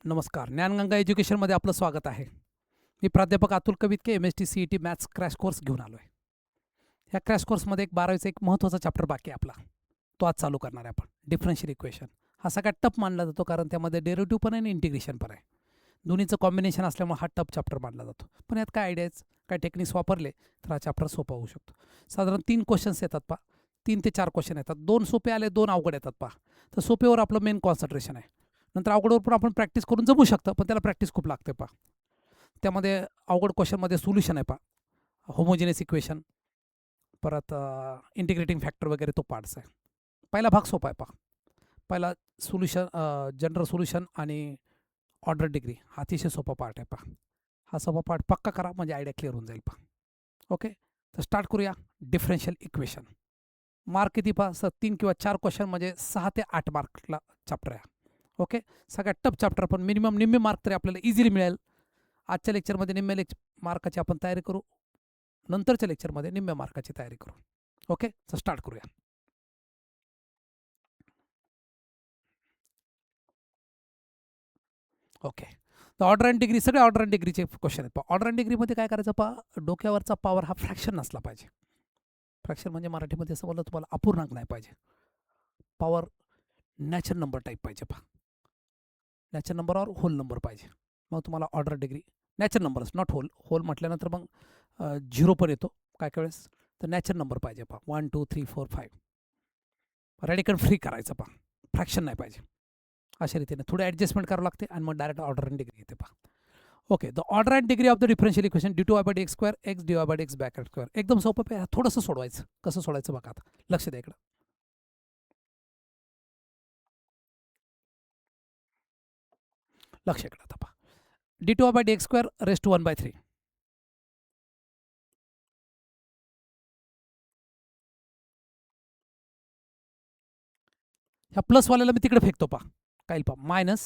नमस्कार. ज्ञानगंगा एज्युकेशनमध्ये आपलं स्वागत आहे. मी प्राध्यापक Atul Kavitke, MST CET maths crash course घेऊन आलो आहे. ह्या क्रॅश कोर्समध्ये एक 12वीचा एक महत्त्वाचा चॅप्टर बाकी आहे आपला. तो आज चालू करणार आहे आपण. Differential equation. हा सगळ्यात टफ मानला जातो कारण त्यामध्ये डेरिव्हेटिव्ह पण आहे आणि इंटिग्रेशन पण आहे. दोन्हीचं कॉम्बिनेशन असल्यामुळे हा टफ चॅप्टर मानला जातो. पण यात काय आयडियाज, काय टेक्निक्स वापरले तर हा चॅप्टर सोपा होऊ शकतो. साधारण 3 क्वेश्चन्स येतात पहा. 3 ते 4 क्वेश्चन येतात. 2 सोपे आले, 2 अवघड येतात पहा. तर सोपेवर आपलं मेन कॉन्सन्ट्रेशन आहे. नंतर अवघडवर पण आपण प्रॅक्टिस करून जमू शकतं, पण त्याला प्रॅक्टिस खूप लागते पहा. त्यामध्ये अवघड क्वेश्चनमध्ये सोल्युशन आहे पहा. होमोजिनियस इक्वेशन, परत इंटिग्रेटिंग फॅक्टर वगैरे तो पार्ट्स आहे. पहिला भाग सोपा आहे पहा. पहिला सोल्युशन, जनरल सोल्युशन आणि ऑर्डर डिग्री हा अतिशय सोपा पार्ट आहे पहा. हा सोपा पार्ट पक्का करा म्हणजे आयडिया क्लिअर होऊन जाईल पहा. ओके, तर स्टार्ट करूया. Differential equation. मार्क किती पहा सर? 3 किंवा 4 क्वेश्चन म्हणजे 6 ते 8 मार्कला चॅप्टर आहे. ओके, सगळ्यात टफ चॅप्टर, पण मिनिमम निम्मे मार्क तरी आपल्याला इझिली मिळेल. आजच्या लेक्चरमध्ये निम्मे मार्काची आपण तयारी करू, नंतरच्या लेक्चरमध्ये निम्म्या मार्काची तयारी करू. ओके, तर स्टार्ट करूया. ओके, तर ऑर्डर अँड डिग्री, सगळे ऑर्डर अँड डिग्रीचे क्वेश्चन आहेत. ऑर्डर अँड डिग्रीमध्ये काय करायचं पहा, डोक्यावरचा पॉवर हा फ्रॅक्शन नसला पाहिजे. फ्रॅक्शन म्हणजे मराठीमध्ये असं बोललं तुम्हाला, अपूर्णांक नाही पाहिजे. पॉवर नॅचरल नंबर टाईप पाहिजे पहा. नॅचरल नंबर और होल नंबर पाहिजे, मग तुम्हाला order degree. Natural numbers, not whole. Whole म्हटल्यानंतर मग 0 पण येतो काय काय वेळेस. तर नॅचरल नंबर पाहिजे पहा. 1 2 3 4 5. रॅडिकल फ्री करायचं पहा, फ्रॅक्शन नाही पाहिजे. अशा रीतीने थोडं ॲडजस्टमेंट करावं लागते आणि मग डायरेक्ट ऑर्डर अँड डिग्री येते पहा. Okay, the order and degree of the differential equation d2y/dx² x dy/dx bracket square. एकदम सोपं आहे. थोडंसं सोडवायचं. कसं सोडायचं बघा आता, लक्ष द्या इकडं. लक्ष इकडं आता पहा. d2y/dx² race to 1/3. ह्या प्लसवाल्याला मी तिकडे फेकतो पहा. काय पहा, minus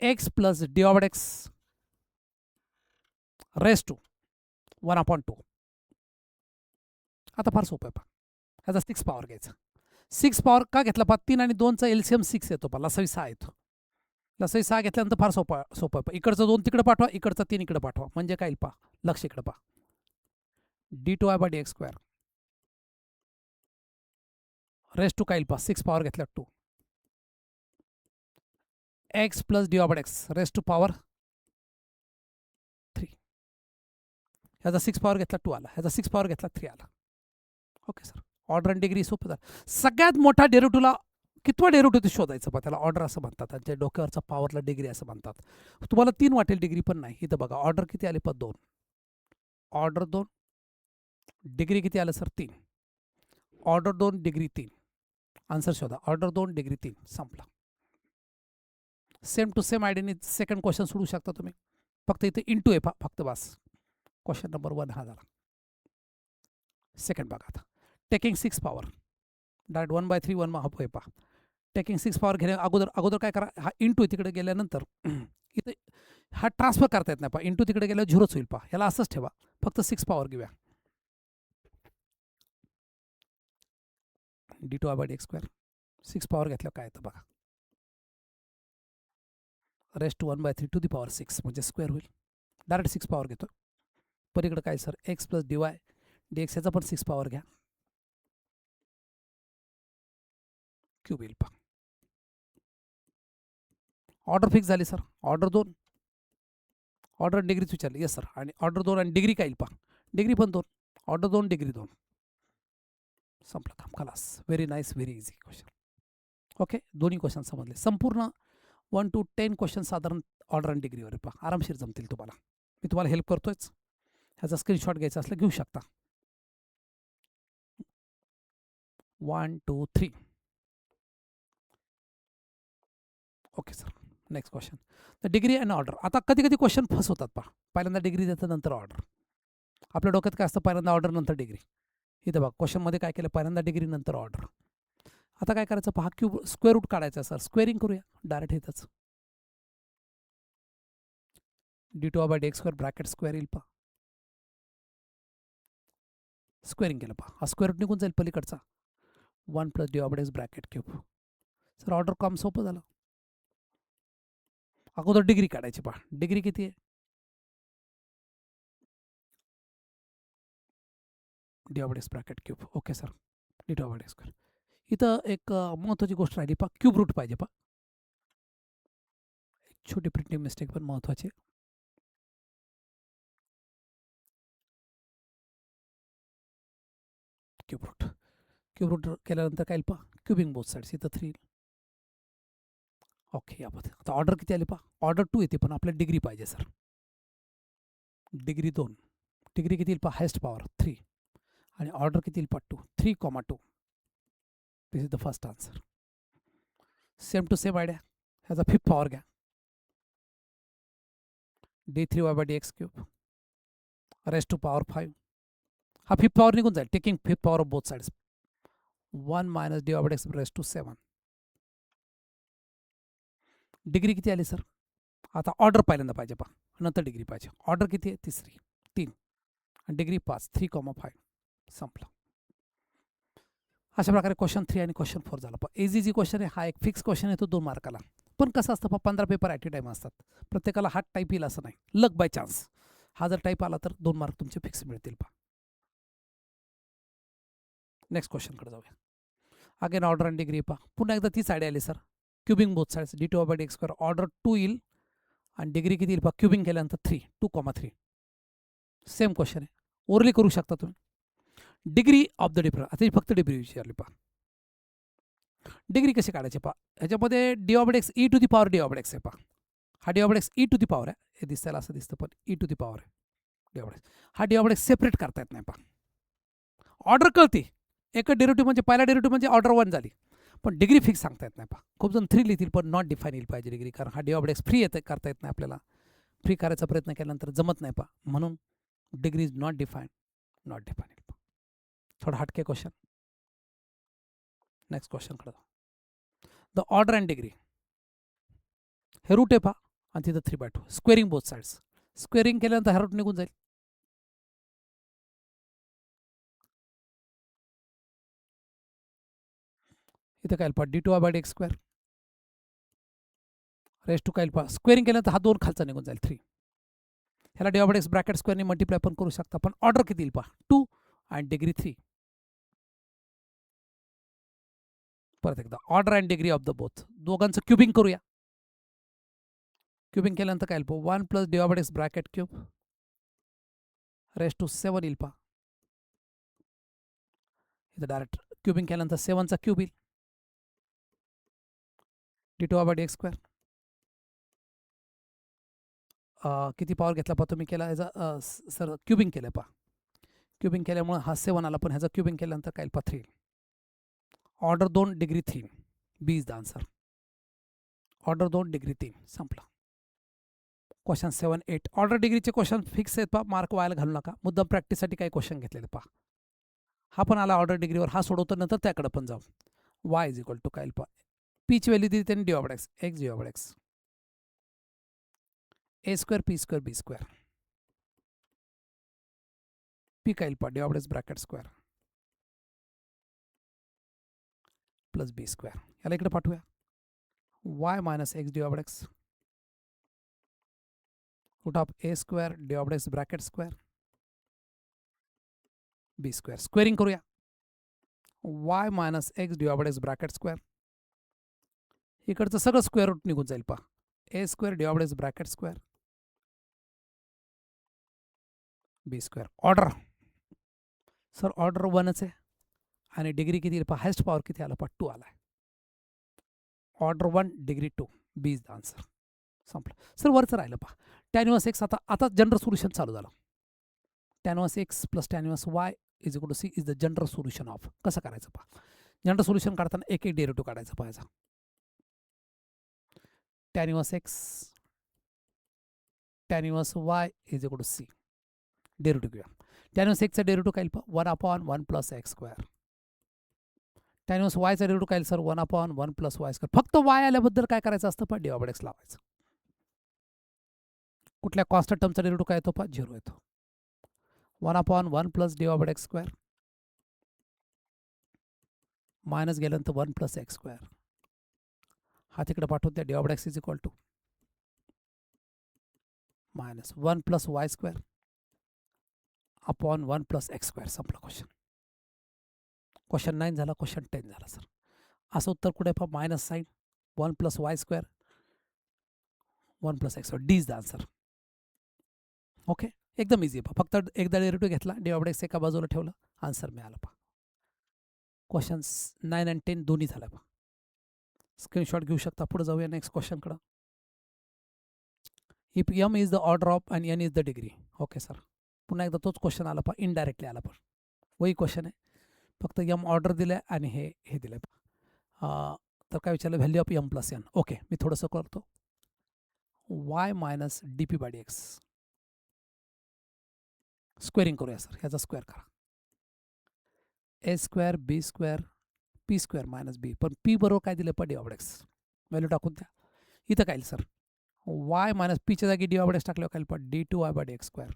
x plus dy/x raise to 1/2. आता फार सोपं आहे पहा. ह्याचा 6 पॉवर घ्यायचा. 6 पॉवर का घेतला पहा, 3 आणि 2चा LCM 6 येतो पहा, लसावी 6 येतो. लसावी 6 घेतल्यानंतर फार सोपं सोपं आहे. इकडचं 2 तिकडे पाठवा, इकडचा 3 इकडे पाठवा, म्हणजे काय पहा. लक्ष इकडे पहा. d2y/dx² रेस टू काय पहा, 6 पॉवर घेतल्या 2. x plus dy/x raise to power 3. ह्याचा 6 पॉवर घेतला 2 आला, ह्याचा 6 पॉवर घेतला 3 आला. Okay sir, order and degree सोपं झालं. सगळ्यात मोठा डेरिव्हेटिव्हला कितवा डेरिव्हेटिव्ह ते शोधायचं पहा. त्याला ऑर्डर असं म्हणतात, त्यांच्या डोक्यावरचा पॉवरला डिग्री असं म्हणतात. तुम्हाला 3 वाटेल, डिग्री पण नाही. इथं बघा ऑर्डर किती आले पहा, 2. ऑर्डर 2, डिग्री किती आलं सर? 3. Order 2 degree 3. आन्सर शोधा. Order 2 degree 3. संपला. सेम टू सेम आयडियाने सेकंड क्वेश्चन सोडू शकता तुम्ही. फक्त इथे इंटू आहे पहा, फक्त बस. क्वेश्चन नंबर 1 हा झाला. सेकंड बघा आता. टेकिंग 6 पॉवर, डायरेक्ट 1/3 1/2 आहे पहा. टेकिंग 6 पॉवर घेण्या अगोदर अगोदर काय करा, हा इंटू तिकडे गेल्यानंतर इथे हा ट्रान्सफर करता येत नाही पहा. इंटू तिकडे गेल्यावर झिरोच होईल पहा. ह्याला असंच ठेवा, फक्त 6 पॉवर घेऊया. d2y/dx². 6 पॉवर घेतल्यावर काय येतं बघा, raise to 1/3 to the power 6 म्हणजे स्क्वेअर होईल. डायरेक्ट 6 पॉवर घेतो. पलीकडे काय सर, x प्लस dy/dx याचा पण 6 पॉवर घ्या, क्यूब येईल पहा. ऑर्डर फिक्स झाली सर. ऑर्डर 2, ऑर्डर डिग्रीच विचारली. Yes sir. आणि ऑर्डर 2 आणि डिग्री काय येईल पहा, डिग्री पण 2. Order 2 degree 2. संपलं काम, खलास. Very nice, very easy question. Okay, दोन्ही क्वेश्चन समजले. संपूर्ण 1 to 10 क्वेश्चन साधारण ऑर्डर अँड डिग्रीवर पहा, आरामशीर जमतील तुम्हाला. मी तुम्हाला हेल्प करतोयच. ह्याचा स्क्रीनशॉट घ्यायचा असला घेऊ शकता. 1 2 3. Okay sir, next question. The degree and order. आता कधी कधी क्वेश्चन फसवतात पहा. पहिल्यांदा डिग्री देतं, नंतर ऑर्डर. आपल्या डोक्यात काय असतं, पहिल्यांदा ऑर्डर नंतर डिग्री. इथं बघा क्वेश्चनमध्ये काय केलं, पहिल्यांदा डिग्री नंतर ऑर्डर. आता काय करायचं पहा, क्यूब स्क्वेअर रूट काढायचा सर. स्क्वेअरिंग करूया डायरेक्ट इथंच. d2y/dx² ब्रॅकेट स्क्वेअर येईल पहा. स्क्वेअरिंग केलं पहा, हा स्क्वेअर रूट निघून जाईल पलीकडचा. 1 plus dy/dx bracket cube. Sir order काम सोपं झालं. अगोदर डिग्री काढायची पहा. डिग्री किती आहे? डी/x ब्रॅकेट क्यूब. Okay sir. डी/x². इथं एक महत्त्वाची गोष्ट राहिली पहा, क्यूब रूट पाहिजे पहा. छोटी प्रिंटिंग मिस्टेक पण महत्त्वाची. Cube route. क्यूब रूट केल्यानंतर काय पहा, क्यूबिंग बोथ साईड्स. इथं 3. ओके. यामध्ये आता ऑर्डर किती आली पहा, ऑर्डर 2 येते, पण आपल्याला डिग्री पाहिजे सर. डिग्री 2. डिग्री किती येईल पहा, हायस्ट पॉवर 3 आणि ऑर्डर किती येईल पहा 2. 3,2. This is the first answer. Same to same idea. ह्याचा 5th पॉवर घ्या. d3y/dx³ rest to power 5. हा 5th पॉवर निघून जाईल, taking 5th power of both sides. 1 - dy/x raised to 7. Degree किती आली सर? आता ऑर्डर पहिल्यांदा पाहिजे पहा, नंतर डिग्री पाहिजे. ऑर्डर किती आहे? 3 आणि डिग्री 5. 3,5. संपलं. अशा प्रकारे क्वेश्चन 3 आणि क्वेश्चन 4 झाला. पण इझी क्वेश्चन आहे हा, एक फिक्स क्वेश्चन आहे तो 2 मार्काला. पण कसं असतं पहा, 15 पेपर ॲट ए टाईम असतात. प्रत्येकाला हा टाईप येईल असं नाही, लक बाय चान्स. हा जर टाईप आला तर 2 मार्क तुमचे फिक्स मिळतील पहा. नेक्स्ट क्वेश्चनकडे जाऊया. अगेन ऑर्डर आणि डिग्री पहा. पुन्हा एकदा तीच आयडिया आली sir. Cubing both sides. d2y/dx². Order 2 येईल आणि डिग्री किती येईल पहा, क्युबिंग केल्यानंतर 3. 2,3. सेम क्वेश्चन आहे, ओरली करू शकता तुम्ही. Degree of the difference. आता फक्त डिग्री विचारली पहा. डिग्री कशी काढायची पहा, ह्याच्यामध्ये dy/x e⁻ dy/x आहे पहा. हा dy/x e⁻ आहे. हे दिसायला असं दिसतं, पण e⁻ आहे dy/x. हा dy/x सेपरेट करता येत नाही पहा. ऑर्डर कळते, एक डेरिव्हेटिव्ह म्हणजे पहिला डेरिव्हेटिव्ह म्हणजे ऑर्डर 1 झाली, पण डिग्री फिक्स सांगता येत नाही पहा. खूप जण 3 लिहितील, पण नॉट डिफाईन येईल पाहिजे डिग्री, कारण हा dy/x फ्री येते, करता येत नाही आपल्याला. फ्री करायचा प्रयत्न केल्यानंतर जमत नाही पहा, म्हणून degree is not define. Not define येईल पहा. थोडा हटके क्वेश्चन. नेक्स्ट क्वेश्चनकडे जाऊ. The order and degree. हे रूट आहे पहा आणि तिथं 3/2. Squaring both sides. स्क्वेअरिंग केल्यानंतर हा रूट निघून जाईल. इथं काय पहा, d2y/dx². रेस्ट टू काय पहा, स्क्वेअरिंग केल्यानंतर हा 2 खालचा निघून जाईल, 3. ह्याला dy/x ब्रॅकेट स्क्वेअरने मल्टिप्लाय पण करू शकता, पण ऑर्डर किती येईल पहा, 2 आणि डिग्री 3. परत एकदा order and degree of the both. दोघांचं क्युबिंग करूया. क्युबिंग केल्यानंतर काय येईल पहा, 1 + dy/x bracket cube rest to 7 येईल पहा. इथं डायरेक्ट क्युबिंग केल्यानंतर 7चा क्यूब येईल. d2y/dx². किती पॉवर घेतला पहा तुम्ही, केला ह्याचा सर क्युबिंग केलं पहा. क्युबिंग केल्यामुळे हा 7 आला, पण ह्याचा क्युबिंग केल्यानंतर काय पहा 3. Order 2 degree 3. B is the answer. Order 2 degree 3. संपला. क्वेश्चन 7, 8. ऑर्डर डिग्रीचे क्वेश्चन फिक्स आहेत पहा, मार्क व्हायला घालू नका. मुद्दाम प्रॅक्टिससाठी काही क्वेश्चन घेतलेले पहा. हा पण आला ऑर्डर डिग्रीवर, हा सोडवतो नंतर त्याकडे पण जाऊ. y = काय पहा, पीची व्हॅल्यू दिली त्यांनी dy/x. x dy/x a² p² b². P काय पहा, dy/x bracket square plus b². याला इकडे पाठवूया. y - x dy/x root of a² dy/x bracket square b². Squaring करूया. y - x dy/x bracket square. इकडचं सगळं स्क्वेअर रूट निघून जाईल पहा. a² dy/x bracket square b². Order sir order 1च आहे आणि डिग्री किती पहा, हायस्ट पॉवर किती आला पहा, 2 आला आहे. Order 1 degree 2. B is the answer. संपलं सर. वरचं राहिलं पहा, tan - x. आता जनरल सोल्युशन चालू झालं. tan - x + tan y = c is the general solution of. कसं करायचं पहा, जनरल सोल्युशन काढताना एक डेरिव्हेटिव्ह काढायचा पाहायचा. tan - x tan y = c. Derivative घेऊया. tan x चा डेरिव्हेटिव्ह काय पहा, 1/1 + x². tan y चा डेरिव्हेटिव्ह काय सर, 1/1 + y². फक्त y आल्याबद्दल काय करायचं असतं पहा, dy/x लावायचं. कुठल्या कॉन्स्टंट टर्मचा डेरिव्हेटिव्ह काय येतो पहा, 0 येतो. 1/1 + dy/x² मायनस गेल्यानंतर 1 + x². हा तिकडे पाठवून द्या. dy/x = minus 1 plus Y square upon 1 plus X square. संपला क्वेश्चन. क्वेश्चन 9 झाला, क्वेश्चन 10 झाला सर. असं उत्तर कुठे पहा, minus sine 1 plus Y square 1 plus X square. D is the answer. Okay, एकदम इझी पहा. फक्त एकदा डेरिव्हेटिव्ह घेतला, डी एक्स एका बाजूला ठेवलं, आन्सर मिळाला पहा. क्वेश्चन्स 9 आणि 10 दोन्ही झालं पहा. स्क्रीनशॉट घेऊ शकता. पुढे जाऊया नेक्स्ट क्वेश्चनकडं. If M is the order of and N is the degree. Okay sir, पुन्हा एकदा तोच क्वेश्चन आला पहा, इनडायरेक्टली आला पण वही क्वेश्चन आहे, फक्त एम ऑर्डर दिलं आहे आणि हे दिलं आहे. तर काय विचारलं, value of M plus N. Okay, मी थोडंसं करतो. Y minus D P by D X squaring करूया सर. ह्याचा स्क्वेअर करा. A square B square P square minus B. पण पी बरोबर काय दिलं पण डी ऑफ एक्स व्हॅल्यू टाकून द्या. इथं काय सर, वाय मायनस पीच्या जागी डी ऑफ एक्स टाकल्यावर काय पण D two Y by D X square.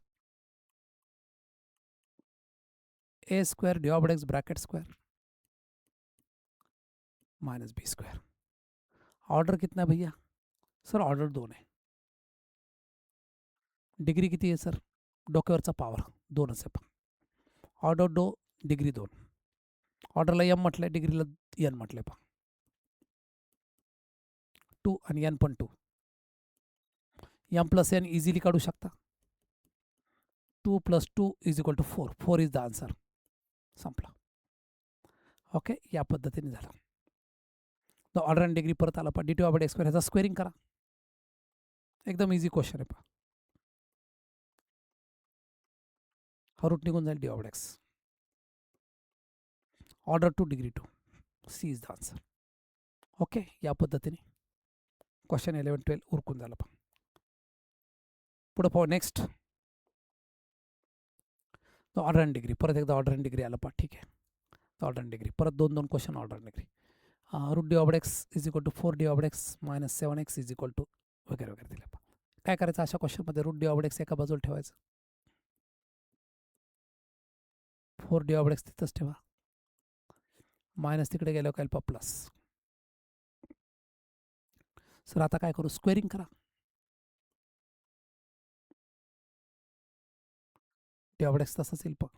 A square D of x bracket square minus B square. Order कितना है भैया? सर ऑर्डर 2 आहे. डिग्री किती आहे सर? डोक्यावरचा पावर 2च आहे. Order 2 degree 2. ऑर्डरला एम म्हटलंय, डिग्रीला एन म्हटलंय पहा. 2 आणि एन पण 2. एम प्लस एन इझिली काढू शकता. 2 plus 2 is equal to 4. 4 is the answer. संपला. ओके, या पद्धतीने झालं. द ऑर्डर अँड डिग्री परत आला पहा. D two by D square ह्याचा स्क्वेअरिंग करा. एकदम इझी क्वेश्चन आहे पहा. हा रूट निघून जाईल D of X. Order 2 degree 2. C is the answer. Okay, या पद्धतीने क्वेश्चन 11 12 उरकून झालं पहा. पुढे पाहू next. The order and degree. परत एकदा ऑर्डर अँड डिग्री आलं पहा. ठीक आहे, द ऑर्डर अँड डिग्री परत 2 question order and degree. Root D of x is equal to 4 D of x minus 7x is equal to वगैरे वगैरे दिलं पहा. काय करायचं अशा क्वेश्चनमध्ये, रूट डी ऑफ एक्स एका बाजूला ठेवायचं, 4 डी ऑफ एक्स तिथंच ठेवा, मायनस तिकडे गेल्यावर काय पहा प्लस. सर आता काय करू, स्क्वेअरिंग करा. डी ऑफ एक्स तसंच येईल पहा.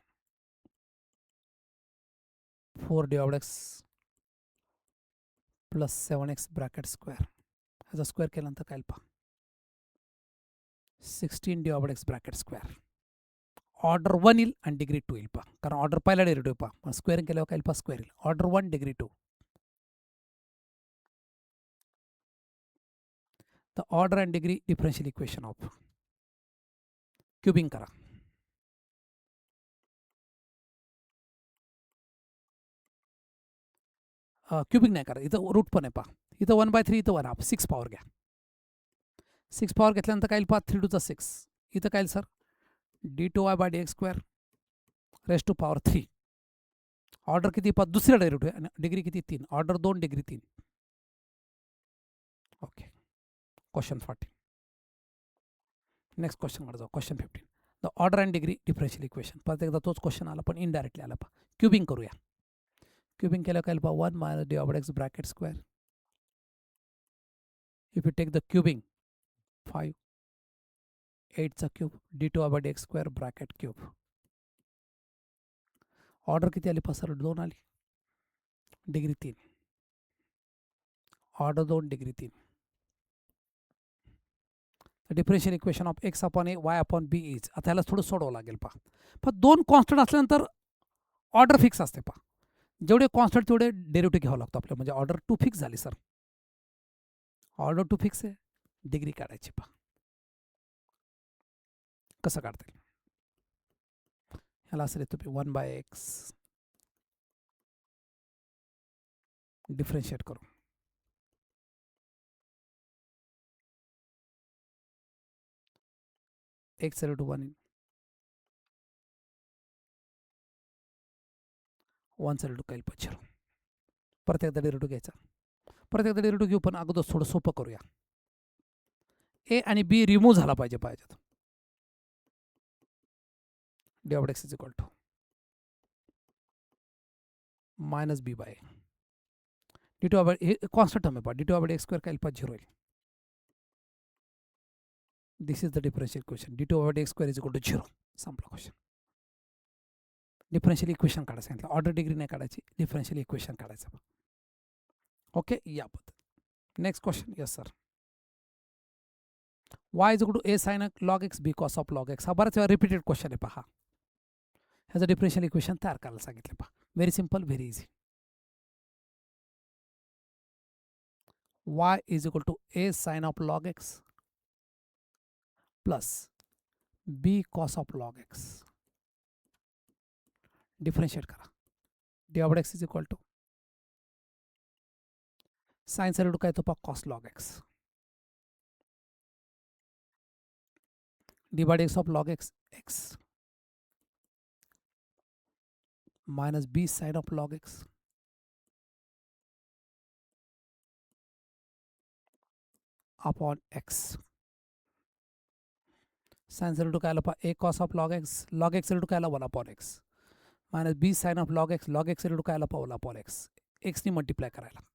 4 D of x plus 7x bracket square. ह्याचा स्क्वेअर केल्यानंतर काय पहा 16 D of x bracket square. Order 1 येईल आणि डिग्री 2 येईल पहा, कारण ऑर्डर पहिला डेरिव्हेटिव्ह पहा, पण स्क्वेअरिंग केल्यावर काय पहा स्क्वेअर येईल. Order 1 degree 2. The order and degree differential equation of. Cubing करा. क्युबिंग नाही करा, इथं रूट पण आहे पहा. इथं 1/3, इथं 1/2, 6 पॉवर घ्या. 6 पॉवर घेतल्यानंतर काय पहा 3 2 6. इथं काय sir D two Y by D X square raise to power 3. Order किती पहा दुसऱ्या डेरिव्हेटिव्ह आणि डिग्री किती 3. Order 2 degree 3. Okay, question 14. Next क्वेश्चनकडे जाऊ. Question 15. The order and degree differential equation. परत एकदा तोच क्वेश्चन आला पण इनडायरेक्टली आला पहा. क्युबिंग करूया. क्युबिंग केलं काय पहा 1 minus D of x bracket square. If you take the cubing 5 8चा cube D two by D X square bracket cube. Order किती आली पहा सर 2 आली, degree 3. Order 2 degree 3. Differential equation of X upon A Y upon B is. आता ह्याला थोडं सोडवावं लागेल पहा. पण 2 कॉन्स्टंट असल्यानंतर ऑर्डर फिक्स असते पहा. जेवढे कॉन्स्टंट तेवढे डेरिव्हेटिव्ह घ्यावं लागतो आपल्याला. म्हणजे ऑर्डर 2 फिक्स झाली सर. ऑर्डर 2 फिक्स आहे, डिग्री काढायची पहा. कसं काढता येईल ह्याला असं लिहितो मी 1/x डिफरन्शिएट करू. x equal to 1 in 1 equal to काही पण 0. परत एकदा डेरिव्हेटिव्ह घ्यायचा. परत एकदा डेरिव्हेटिव्ह घेऊ, पण अगोदर थोडं सोपं करूया. ए आणि बी रिमूव्ह झाला पाहिजे पाहिजे. D of x is equal to minus B by D two हे कॉन्स्टंट टर्म आहे पहा. D two by x square काय 0 येईल. This is the differential equation. d2/x² is equal to 0. संपला क्वेश्चन. डिफरन्शियल इक्वेशन काढायचं सांगितलं. ऑर्डर डिग्री नाही काढायची, डिफरन्शियल इक्वेशन काढायचं. ओके, या पद्धत. Next question. Yes sir. y is equal to a sin log x b cos of log x. हा बराच वेळा रिपीटेड क्वेश्चन आहे पहा. ह्याचं डिफरन्शियल इक्वेशन तयार करायला सांगितलं पहा. Very simple, very easy. y is equal to a sin of log x plus b cos of log x. Differentiate करा. d/x is equal to sign चा काय तो पहा cos log x. d/x of log x x minus b sin of log x upon x. sin चा काय आला पहा a cos of log x. log x काय आला 1 upon x minus b sin of log x. log x काय आला पहा 1 upon x. x नी मल्टिप्लाय करायला.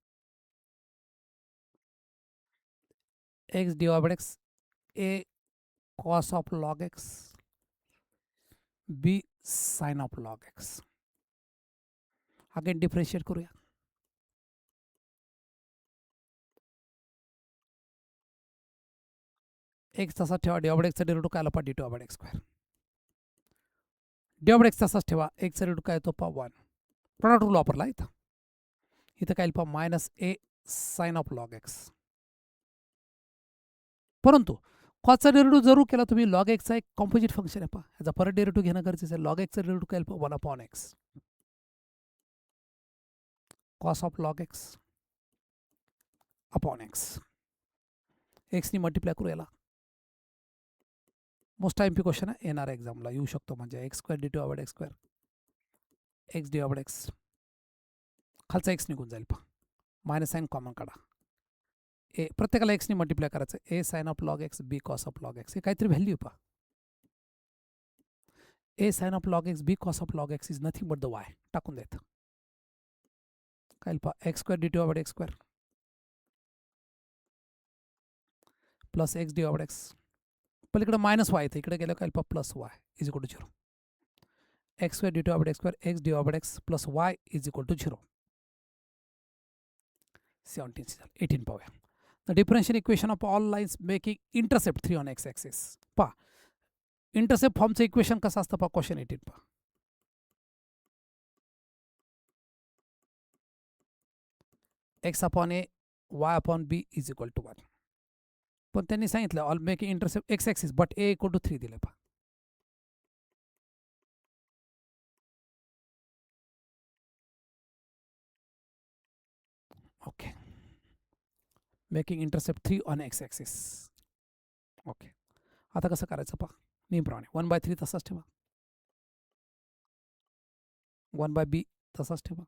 x d/x a cos of log x b sin of log x. Again differentiate करूया. x तसा ठेवा. d/x चा डेरिव्हेटिव्ह काय आला पहा d2/x². d/x तसाच ठेवा. x चा डेरिव्हेटिव्ह काय येतो पहा 1. प्रोडक्ट रूल वापरला इथं. इथं काय पहा minus a sin of log x. परंतु कॉसचा डेरिव्हेटिव्ह जरूर केला तुम्ही. लॉग एक्सचा एक कॉम्पोजिट फंक्शन आहे पहा. ह्याचा परत डेरिव्हेटिव्ह घेणं गरजेचं आहे. लॉग एक्सचा डेरिव्हेटिव्ह काय पहा 1 upon x. Cos of log X upon X. एक्सनी मल्टिप्लाय करू याला. मोस्ट टाइम पी क्वेश्चन आहे, येणार एक्झामला येऊ शकतो. म्हणजे x² d2/x². x d/x. खालचा x निघून जाईल पहा. मायनस साईन कॉमन काढा. ए प्रत्येकाला एक्सनी मल्टिप्लाय करायचं. a sin of log x b cos of log x. हे काहीतरी व्हॅल्यू पहा. a sin of log x b cos of log x is nothing but the y. टाकून द्यायचं. काय पहा x² d2/x² plus x d/x. पलीकडे minus y येतं. इकडे गेलं काय पहा plus y is equal to 0. x² d2/x² x d/x plus y is equal to 0. 18 पाहूया. The differential equation of all lines making intercept 3 on x axis. पहा intercept फॉर्मचं equation कसं असतं पहा. क्वेश्चन 18 पहा. x upon a y upon b is equal to 1. पण त्यांनी सांगितलं all making intercept x axis but a equal to 3 दिलं पहा. Okay. Making intercept 3 on x axis. Okay. आता कसं करायचं पहा नेहमीप्रमाणे. 1/3 तसाच ठेवा. 1/b तसाच ठेवा.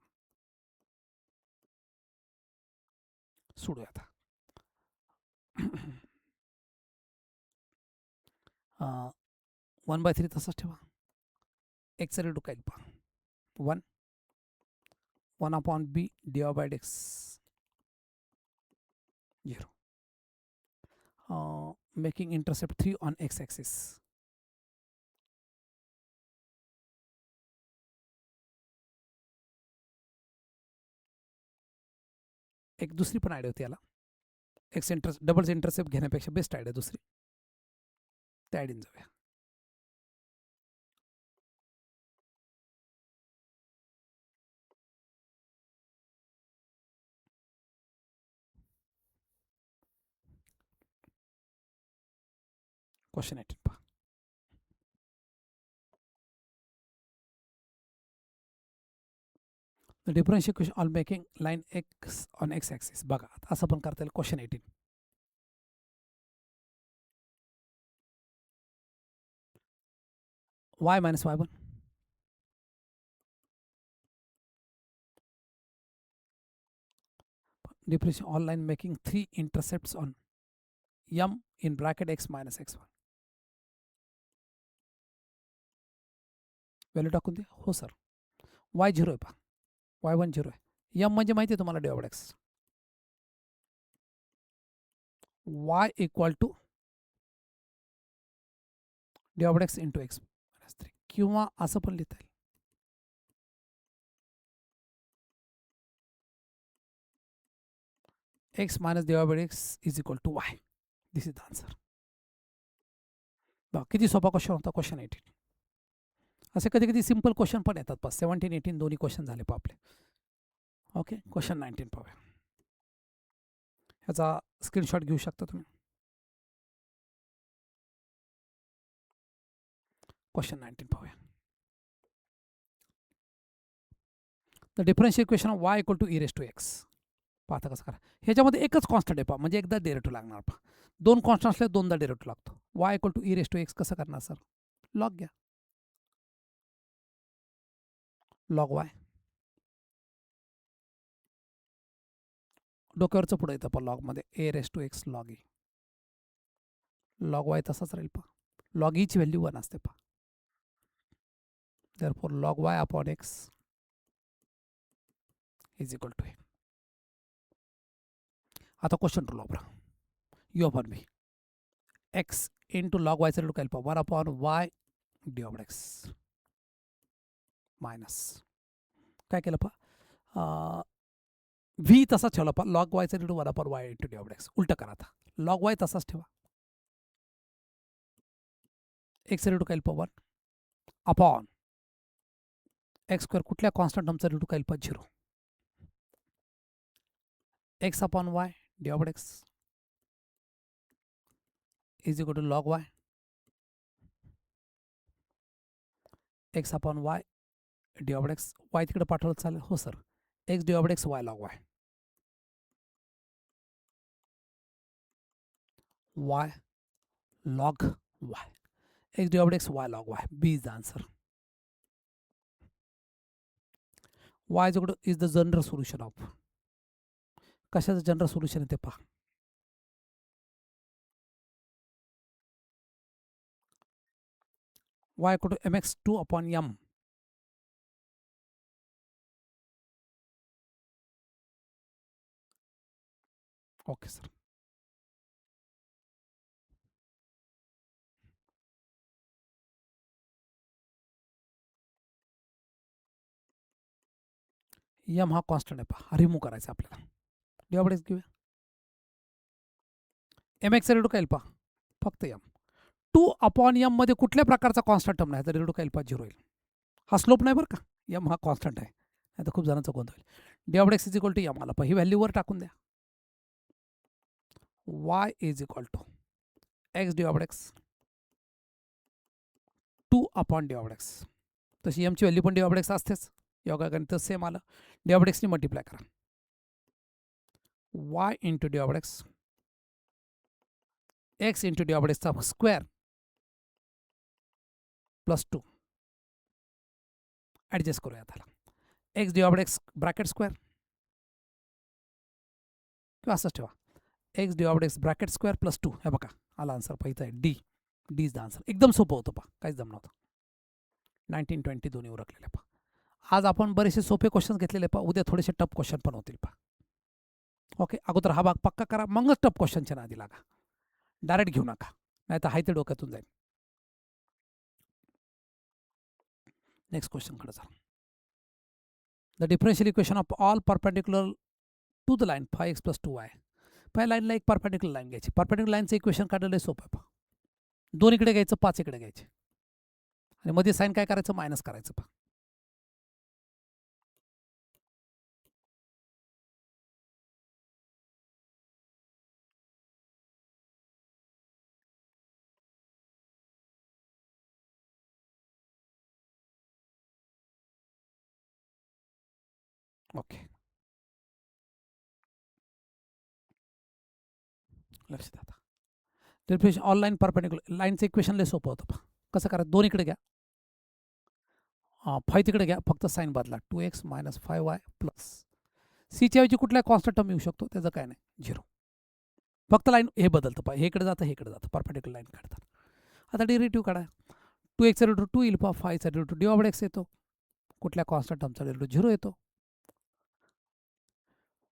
सोडूया आता. 1/3 तसाच ठेवा. x रेडू काय पहा 1 upon b d/x 0. Making intercept 3 on x axis. एक दुसरी पण आयडिया होती याला. डबल इंटरसेप्ट घेण्यापेक्षा बेस्ट आयडिया दुसरी. त्या आयडियाने जाऊया. क्वेश्चन 18 पहा. The differential equation on making line x on x axis. बघा असं पण करता येईल. Question 18. y minus y1 differential on line making 3 intercepts on m in bracket x minus x1. Value टाकून द्या. हो सर. y 0 आहे पहा. y1 0 आहे. m म्हणजे माहिती आहे तुम्हाला d/x. y equal to d of x into x minus 3 किंवा असं पण लिहिता येईल x minus divided by x is equal to y. This is the answer. बघा किती सोपा क्वेश्चन होता क्वेश्चन 18. असे कधी कधी सिंपल क्वेश्चन पण येतात पहा 17 18 दोन्ही क्वेश्चन झाले पहा आपले. ओके क्वेश्चन 19 पाहूया. ह्याचा स्क्रीनशॉट घेऊ शकता तुम्ही. क्वेश्चन 19 पाहूया. The differential equation of y equal to e raise to x. पाहता कसं करा. ह्याच्यामध्ये एकच कॉन्स्टंट आहे पहा म्हणजे एकदा डेरिव्हेटिव्ह लागणार पहा. दोन कॉन्स्टंट असले दोनदा डेरिव्हेटिव्ह लागतो. y equal to e raise to x कसं करणार सर? लॉग घ्या. लॉग y डोक्यावरचं पुढे येतं पहा लॉगमध्ये E raise to X log E. Log Y तसाच राहील पहा. लॉग ईची व्हॅल्यू 1 असते पहा. therefore log y upon x is equal to a. आता क्वेश्चन रूल वापरा. u upon b x into log y चा रूट काय पहा 1 upon y d of x minus काय केलं पहा v तसाच ठेवला पहा लॉग y चा route 1 upon y into d of x. उलट करा आता लॉग y तसाच ठेवा. x चा रूट काय पहा 1 अपॉन एक्स स्क्वेअर कुठल्या कॉन्स्टंट टर्मचा रूट काय पहा 0. x upon y d of x is equal to log y x upon y d of x. y तिकडे पाठवलं चालेल हो sir. x d of x y log y y log y x d of x y log y. B is the answer. y is equal to is the general solution of कशाचं general solution आहे ते पहा. y equal to mx2 upon m. Okay sir. m हा constant आहे पहा remove करायचा आपल्याला. D of x घेऊया. एम एक्स रेडू काय पहा फक्त m. 2 अपॉन m मध्ये कुठल्या प्रकारचा कॉन्स्टंट टर्म नाही तर रेडू काय पहा 0 होईल. हा स्लोप नाही बरं का. m हा कॉन्स्टंट आहे नाही तर खूप जणांचा गोंधळ होईल. D of x is equal to m आला पहा ही व्हॅल्यू वर टाकून द्या. y is equal to x d of x 2 upon d of x. तशी m ची व्हॅल्यू पण डी ऑफ एक्स असतेच. योगा गणित सेम आलं. डी ऑफ एक्सनी मल्टिप्लाय करा. y into d of x x into d of एक्सचा स्क्वेअर प्लस 2 ॲडजस्ट करूया त्याला. x d of x bracket square किंवा असंच ठेवा x d of x bracket square plus 2. हे बघा आला आन्सर पाहिजे आहे D. D is the answer. एकदम सोपं होतं पहा काहीच जम नव्हतं. 1920 दोन्ही उरकलेले पहा. आज आपण बरेचसे सोपे क्वेश्चन घेतलेले पहा. उद्या थोडेसे टफ क्वेश्चन पण होतील पहा. ओके अगोदर हा भाग पक्का करा मगच टफ क्वेश्चनच्या नादी लागा. डायरेक्ट घेऊ नका नाही तर हाय ते डोक्यातून जाईल. नेक्स्ट क्वेश्चनकडे जा. The differential equation of all perpendicular to the line 5x + 2y. पहिल्या लाईनला एक परपेंडिक्युलर लाईन घ्यायची. परपेंडिक्युलर लाईनचं इक्वेशन काढलेलं सोपं आहे पहा. 2 इकडे घ्यायचं 5 इकडे घ्यायचे आणि मध्ये साईन काय करायचं मायनस करायचं पहा. ओके लक्ष द्या. आता डिफरन्शियल ऑल लाईन परपेंडिक्युलर लाईनचं इक्वेशन लय सोपं होतं पहा. कसं करायचं 2 इकडे घ्या 5 तिकडे घ्या फक्त साईन बदला 2x - 5y प्लस सीच्या ऐवजी कुठल्या कॉन्स्टंट टर्म येऊ शकतो त्याचं काय नाही 0. फक्त लाईन हे बदलतं पहा हे इकडे जातं हे इकडे जातं परपेंडिक्युलर लाईन काढतात. आता डेरिव्हेटिव्ह काढा. 2x चा डेरिव्हेटिव्ह 2 येईल पहा 5 चा डेरिव्हेटिव्ह डी ऑफ एक्स येतो. कुठल्या कॉन्स्टंट टर्मचा डेरिव्हेटिव्ह 0 येतो.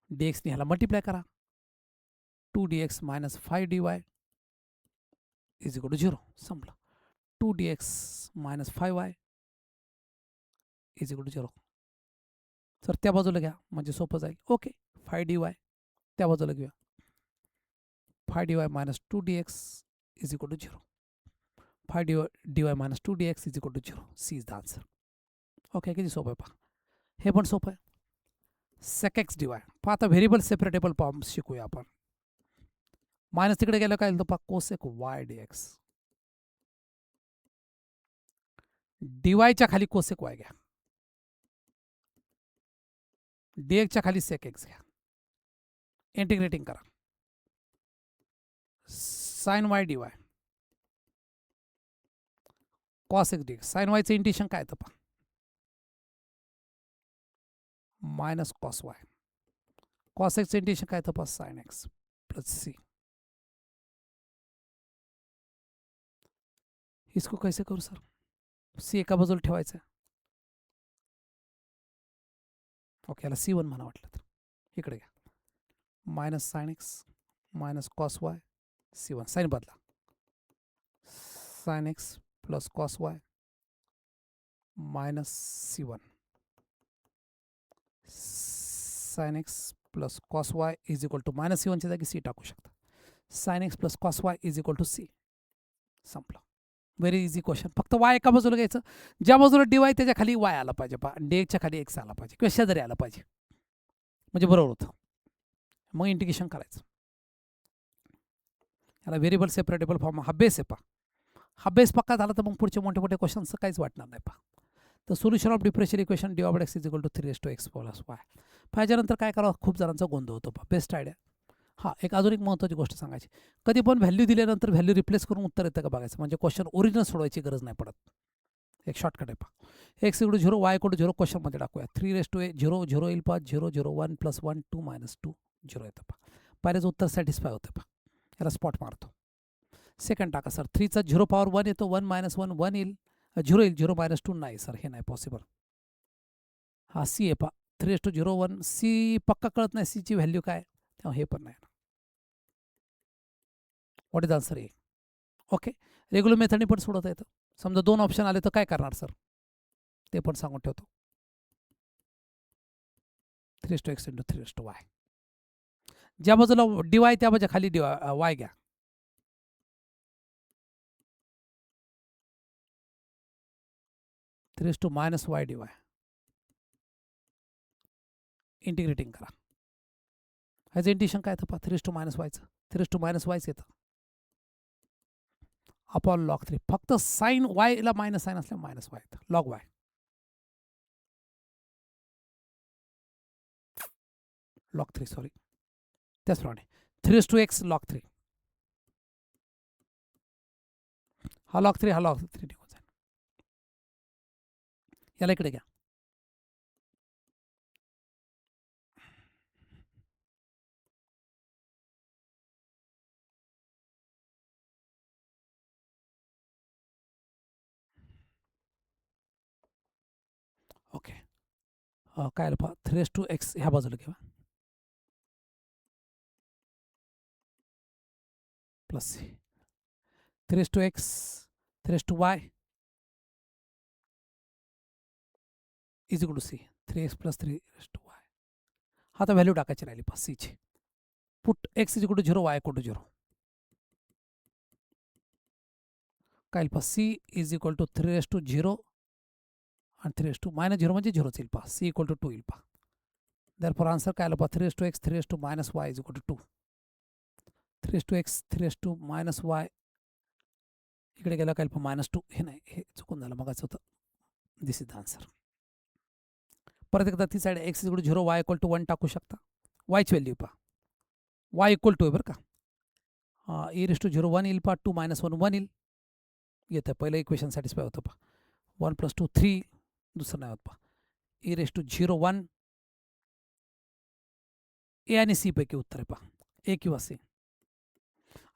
dx ने ह्याला मल्टिप्लाय करा 2 dx - 5 dy is equal to 0. संपलं. 2dx minus 5y is equal to 0. Sir त्या बाजूला घ्या म्हणजे सोपं जाईल. ओके, 5dy त्या बाजूला घेऊया. 5dy minus 2dx is equal to 0. 5dy minus 2dx is equal to 0. C is the answer. Okay, किती सोपं आहे पहा. हे पण सोपं आहे. sec x dy पहा. आता व्हेरिएबल सेपरेटेबल फॉर्म शिकूया आपण. मायनस तिकडे गेलं काय पहा, कोसेक y dx. च्या खाली कोसेक y घ्या, dx च्या खाली sec x घ्या. इंटिग्रेटिंग करा. Sine y dy cos x dx. Sine y चं इंटिग्रेशन काय येतं पहा, minus cos y. Cos x integration काय येतं पहा, साइन एक्स प्लस सी. इसको कैसे करू सर, सी एका बाजूला ठेवायचं. ओके, याला C1 म्हणा वाटलं तर. इकडे घ्या, minus sine X minus cos Y C1. Sign बदला, sine X plus cos Y minus C1. Sine X plus cos Y is equal to minus C1 च्या जागी C टाकू शकता. Sine X plus cos Y is equal to C. संपलं. Very easy question. फक्त Y एका बाजूला घ्यायचं, ज्या बाजूला dy त्याच्या खाली वाय आला पाहिजे पहा, dxच्या खाली x आला पाहिजे किंवा शेजारी आला पाहिजे, म्हणजे बरोबर होतं. मग इंटिग्रेशन करायचं. याला व्हेरिएबल सेपरेटेबल फॉर्म हा बेस आहे पहा. हा बेस पक्का झाला तर मग पुढचे मोठे मोठे क्वेश्चन्स काहीच वाटणार नाही पहा. तर solution of differential equation dy by x is equal to 3x plus y. ह्याच्यानंतर काय करावं, खूप जणांचा गोंधळ होतो पहा. Best idea. हां, अजून एक महत्त्वाची गोष्ट सांगायची, कधी पण व्हॅल्यू दिल्यानंतर व्हॅल्यू रिप्लेस करून उत्तर येतं का बघायचं, म्हणजे क्वेश्चन ओरिजिनल सोडवायची गरज नाही पडत. एक शॉर्टकट आहे पहा. X equal to 0 y equal to 0 क्वेश्चनमध्ये टाकूया. 3 0 येईल पहा. 0 0 1 प्लस 1 2 मायनस 2 0 येतं पहा. पहिल्याचं उत्तर सॅटिस्फाय होतं पहा. याला स्पॉट मारतो. सेकंड टाका सर. 3चा 0 पॉवर 1 येतो. 1 मायनस 1 1 येईल. 0 येईल. 0 मायनस 2 नाही सर, हे नाही पॉसिबल. हा सी आहे पहा. 3 0 1 सी पक्का कळत नाही, सीची व्हॅल्यू काय, तेव्हा हे पण नाही. What is answer A. Okay, regular मेथडने पण सोडवता येतं. समजा 2 ऑप्शन आले तर काय करणार सर, ते पण सांगून ठेवतो. 3x into 3y. ज्या बाजूला dy त्या बाजूला खाली y घ्या. Minus y dy. इंटिग्रेटिंग करा. ह्याचं इंटिग्रेशन काय येतं पहा, 3 मायनस वायचं. 3 मायनस वायच येतं अपॉन लॉग 3. फक्त साइन वायला मायनस साइन असल्या मायनस वाय येतं. Log Y, log 3 sorry. त्याचप्रमाणे 3x लॉग 3. हा लॉग 3 हा लॉग 3 निघून जाईल. याला इकडे घ्या. ओके, काय आलं पहा, 3x ह्या बाजूला घेऊ plus C. 3x 3y is equal to C. 3x plus 3y. आता व्हॅल्यू टाकायची राहिली पहा सीची. Put x is equal to 0 y equal to 0. काय पहा, सी इज इक्वल टू 3 आणि 3 मायनस 0 म्हणजे 0 येईल पहा. सी इक्वल टू 2 येईल पहा. therefore आन्सर काय आलं पहा, 3x 3 minus y is equal to 2. 3x 3 minus y इकडे गेला काय पहा मायनस 2. हे नाही, हे चुकून झालं, मगाच होतं. This is the answer. परत एकदा ती side x is equal to 0 y equal to 1 टाकू शकता. वायची व्हॅल्यू पहा, y इक्वल टू आहे बरं का. e रेस टू 0 1 येईल पहा. 2 मायनस 1 1 येईल. येतं पहिलं इक्वेशन सॅटिस्फाय होतं पहा. 1 प्लस 2 3. दुसरं नाही होत पहा. e raise to 0 1. ए आणि सी पैकी उत्तर आहे पहा, ए किंवा सी.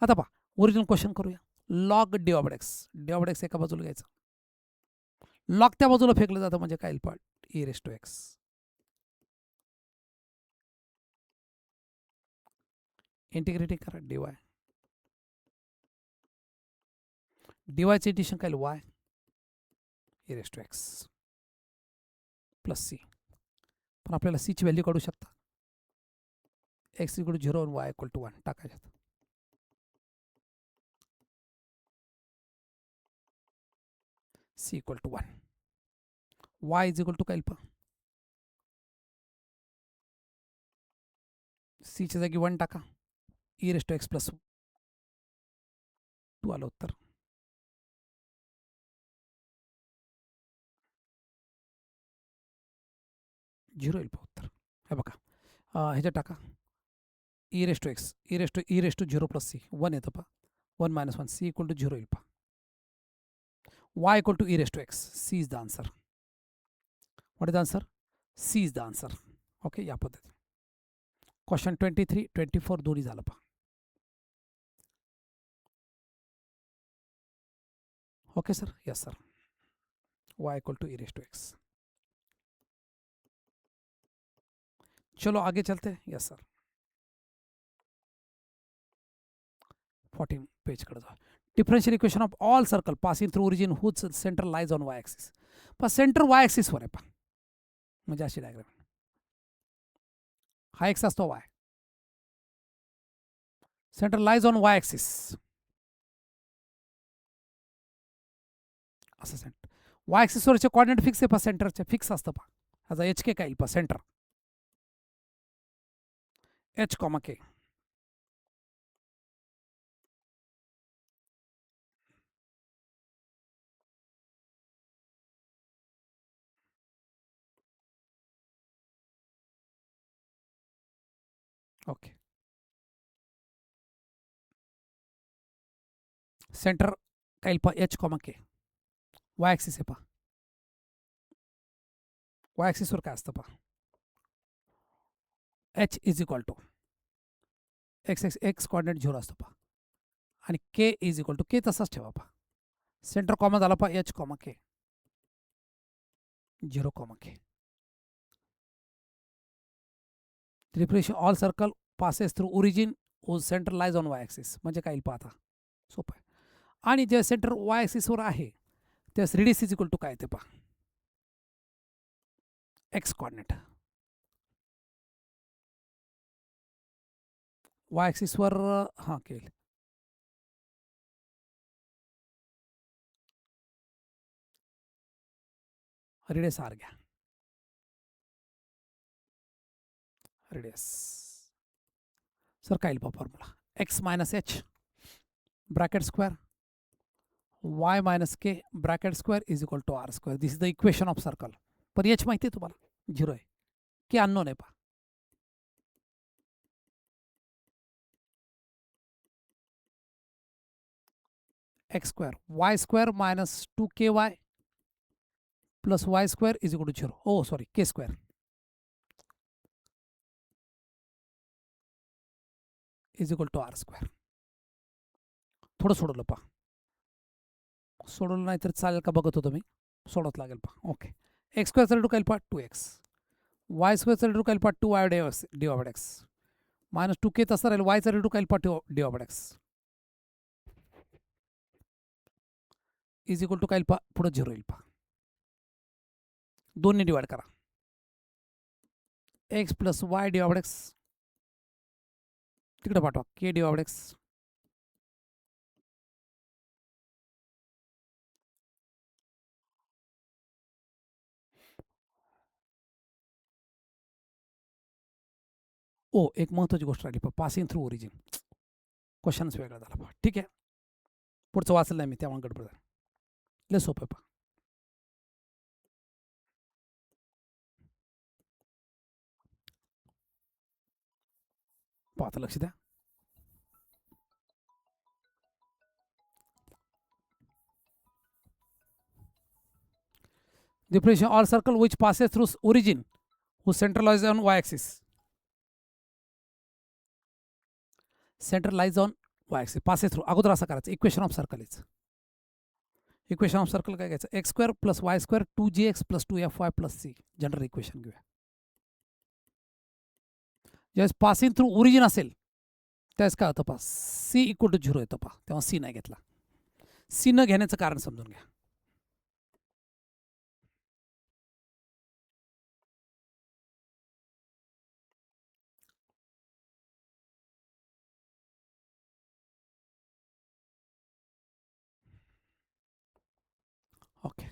आता पहा ओरिजिनल क्वेश्चन करूया. Log dy/x. dy/x एका बाजूला घ्यायचं, लॉग त्या बाजूला फेकलं जातं म्हणजे काय पहा, e raise to x. Integrating करा dy. डीवायचं इंटिग्रेशन काय y e raised to x plus c. पण आपल्याला सीची व्हॅल्यू काढू शकता. x इक्वल टू 0 आणि y इक्वल टू 1 टाकायच्यात. c equal to 1. y is equal to काय पहा, c च्या जागी 1 टाका. e raised to x plus 2 आलं उत्तर. झिरो येईल पहा उत्तर. हे बघा ह्याच्यात टाका e raised to x e raised to 0 plus c 1 येतं पहा. 1 minus 1 c इक्वल टू 0 येईल पहा. y equal to e raised to x. C is the answer. What is the answer? C is the answer. Okay, या पद्धतीने. Question 23, 24 दोन्ही झालं पहा. Okay sir, yes sir. y equal to e raised to x. चलो आगे चलते हैं. Yes sir. 14 page कडे जाऊ. Differential equation of all circle passing through origin whose centre lies on y axis. पण सेंटर वाय ॲक्सिस वर आहे पहा, म्हणजे अशी डायग्राम. हा एक्स असतो y, centre lies on y axis. असं सेंटर वाय ॲक्सिस वरचे कोऑर्डिनेट फिक्स आहे पहा, सेंटरचे फिक्स असतं पहा. ह्याचा एच के काय येईल पहा, centre h comma k. Okay, centre काय येईल पहा, h comma k. Y axis आहे पहा, वाय ॲक्सिसवर काय असतं पहा, h is equal to x x x coordinate 0 असतो पहा, आणि k is equal to k तसाच ठेवा पहा. सेंटर कॉमा झाला पहा, h comma k 0 comma k. Refresh all circle passes through origin whose centre lies on y axis. म्हणजे काय येईल पहा आता, सोपं आहे. आणि जे सेंटर वाय ॲक्सिसवर आहे त्यास रेडियस इज इक्वल टू काय येते पहा, एक्स कोऑर्डिनेट. वाय ॲक्सिसवर हां केल, रेडियस आर घ्या. रेडियस सर काय येईल पहा formula, x minus h bracket square y minus k bracket square is equal to r square. This is the equation of circle. पण एच माहिती आहे तुम्हाला, 0 आहे. के अननोन आहे पहा. X square y square minus 2ky plus Y square is equal to 0. Oh sorry, k square is equal to r square. थोडं सोडवलं पहा, सोडवलं नाही तर चालेल का बघत होतो मी, सोडवत लागेल पहा. ओके, एक्स स्क्वेअरचा रेडू काय पहा 2x, वाय स्क्वेअरचा रेडू काय पहा 2y divided x minus 2k तसा राहील. वायचा रेडू काय पहा divided x is equal to काय पहा, पुढे 0 येईल पहा. दोन्ही डिवाइड करा, x plus y divided x तिकडे पाठवा, के डिवायडेड एक्स ओ. एक महत्त्वाची गोष्ट राहिली पहा, पासिंग थ्रू ओरिजिन. क्वेश्चनच वेगळा झाला पहा. ठीक आहे, पुढचं वाचलं नाही मी त्यामुळे गडबड झालं. लय सोपं आहे पहा. पाहता लक्ष द्या. Differentiation all circle which passes through origin whose center lies on y-axis. Center lies on y-axis. Passes through. अगोदर असं करायचं, equation of circle is. Equation of circle काय घ्यायचं, x square plus Y square 2gx plus 2fy plus c. General equation घेऊया. ज्यावेळेस passing through origin असेल त्यावेळेस काय होतं पहा, सी इक्वल टू 0 येतं पहा, तेव्हा सी नाही घेतला. सी न घेण्याचं कारण समजून घ्या. Okay,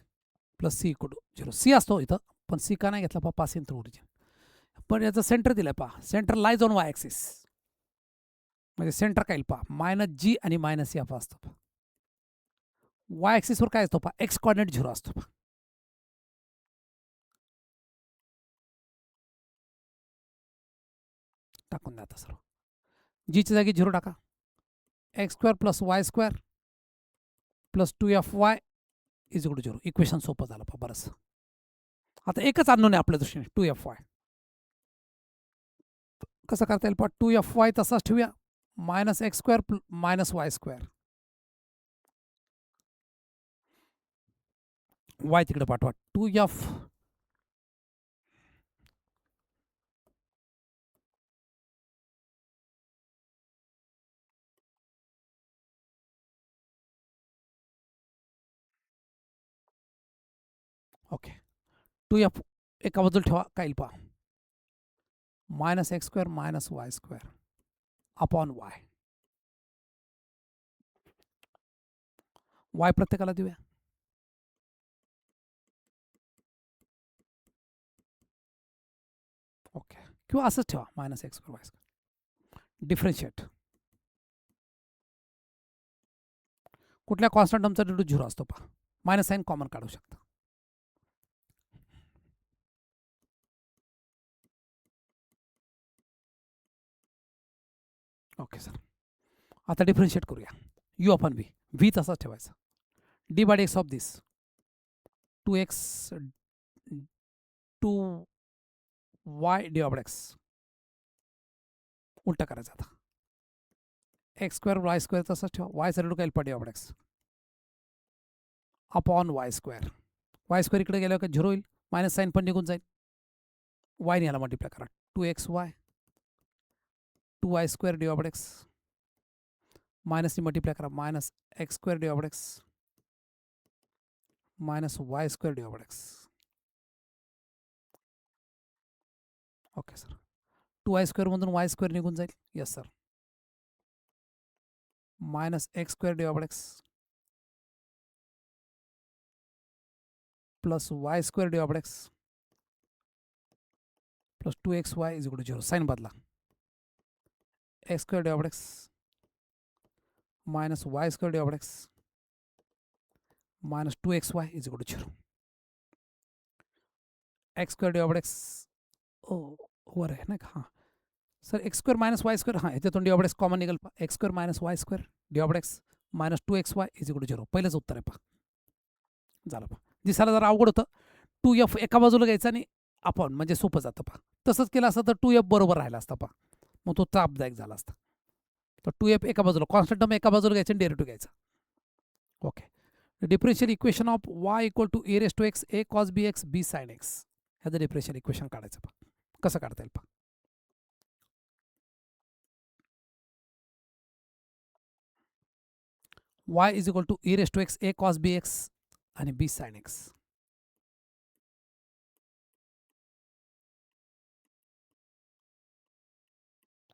plus c equal to 0. C असतो इथं, पण सी का नाही घेतला पहा, पासिंग थ्रू ओरिजिन. पण याचं सेंटर दिलंय पहा, centre lies on y axis, म्हणजे सेंटर काय पहा -G आणि -F असतो पहा. वाय ॲक्सिसवर काय असतो पहा, एक्स कॉर्डिनेट 0 असतो पहा. टाकून द्या आता सर्व. जीच्या जागी 0 टाका. x² + y² + 2FY = 0. इक्वेशन सोपं झालं पहा बरंच. आता एकच अननोन आहे आपल्या दृष्टीने, 2FY. कसं करता येईल पहा, 2FY तसाच ठेवूया, -x² - y². y तिकडे पाठवा, 2F ओके. 2F एका बाजूला ठेवा, काय येईल पहा, -x² - y² upon y. y प्रत्येकाला देऊया. ओके, किंवा असंच ठेवा, -x² y². डिफरन्शिएट. कुठल्या कॉन्स्टंट टर्मचा डेरिव्हेटिव्ह 0 असतो पहा, मायनस साईन कॉमन काढू शकता. ओके सर, आता डिफरन्शिएट करूया. u अपॉन v, v तसाच ठेवायचा. d/dx of this 2x 2y d/x उलटा करायचा. आता x² y² तसाच ठेवा, y चा डेरिव्हेटिव्ह काय येईल d/x अपॉन y². y² इकडे गेल्यावर काय 0 होईल, मायनस साईन पण निघून जाईल. y ने याला मल्टिप्लाय करा, 2xy 2y² d/x मायनसने मल्टिप्लाय करा, -x² d/x -y² d/x. Okay sir, 2y² मधून y² निघून जाईल. Yes sir, -x² d/x plus y² d/x plus 2xy = 0. Sine बदला, x² d/x -y² d/x -2xy = 0. x² d/x वर आहे ना का, हां सर, x² - y², हां ह्याच्यातून d/x कॉमन निघेल पहा, x² - y² d/x -2xy = 0. पहिलंच उत्तर आहे पहा, झालं पहा. दिसायला जरा अवघड होतं, 2f एका बाजूला घ्यायचा आणि अपॉन, म्हणजे सोपं जातं पहा. तसंच केलं असतं तर 2f बरोबर राहिला असता पहा, मग तो त्रासदायक झाला असता. तर 2f एका बाजूला, कॉन्स्टंट टर्म एका बाजूला घ्यायचं आणि डेरिव्हेटिव्ह घ्यायचा. Okay, differential equation of y = a⁻x a cos bx b sin x, ह्याचं डिफरन्शियल इक्वेशन काढायचं पहा. कसं काढता येईल पहा. y = e⁻x a cos bx आणि b sin x.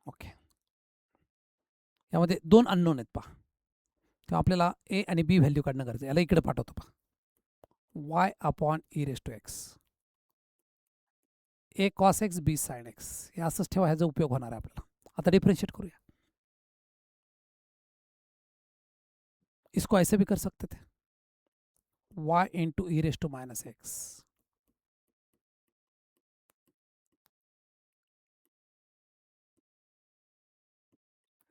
ओके, यामध्ये 2 अननोन आहेत पहा, तेव्हा आपल्याला ए आणि बी व्हॅल्यू काढणं गरजेचं आहे. याला इकडे पाठवतो पहा, y upon e⁻x a cos x b sin x, हे असंच ठेवा, ह्याचा उपयोग होणार आहे आपल्याला. आता डिफरन्शिएट करूया. इसको ऐसे भी कर सकते थे, y × e⁻x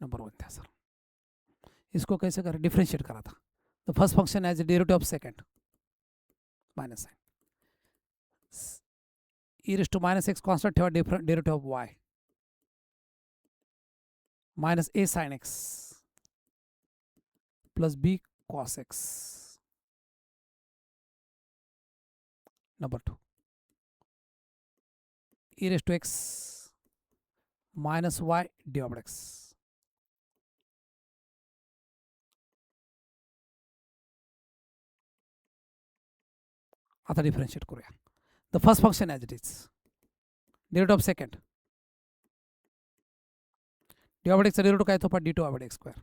नंबर 1 था सर. इसको कैसे करें, डिफरेंशिएट करा था. The first function as a derivative of second, minus sine, e⁻x constant ठेवा, derivative of y minus a sin x plus b cos x. Number 2, e⁻x minus y d/x आता differentiate करूया. The first function as it is, derivative of second, dy चा derivative काय येतो पण d2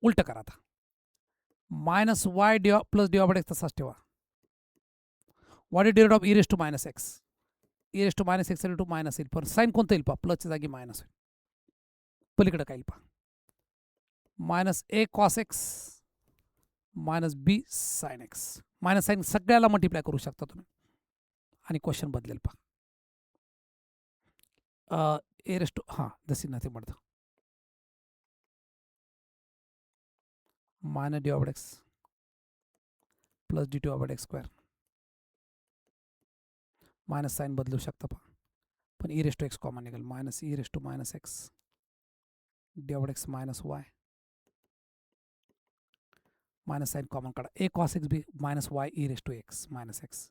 उलट करा आता. मायनस वाय प्लस dy तसाच ठेवा. What is derivative of e raise to minus x, e raise to minus x to minus येईल, पण साईन कोणतं येईल पहा, प्लसच्या जागी मायनस होईल. पलीकडे काय येईल पहा, मायनस ए कॉस एक्स मायनस बी साइन एक्स. मायनस साइन सगळ्याला मल्टिप्लाय करू शकता तुम्ही आणि क्वेश्चन बदलेल पहा. ए रेस टू हां जशी नथिंग म्हणतं minus dy plus d2 minus sign बदलू शकता पहा, पण e raise to x common निघेल. Minus e raise to minus x dy minus y minus sign common काढा. A cos x b minus y e raise to x minus x.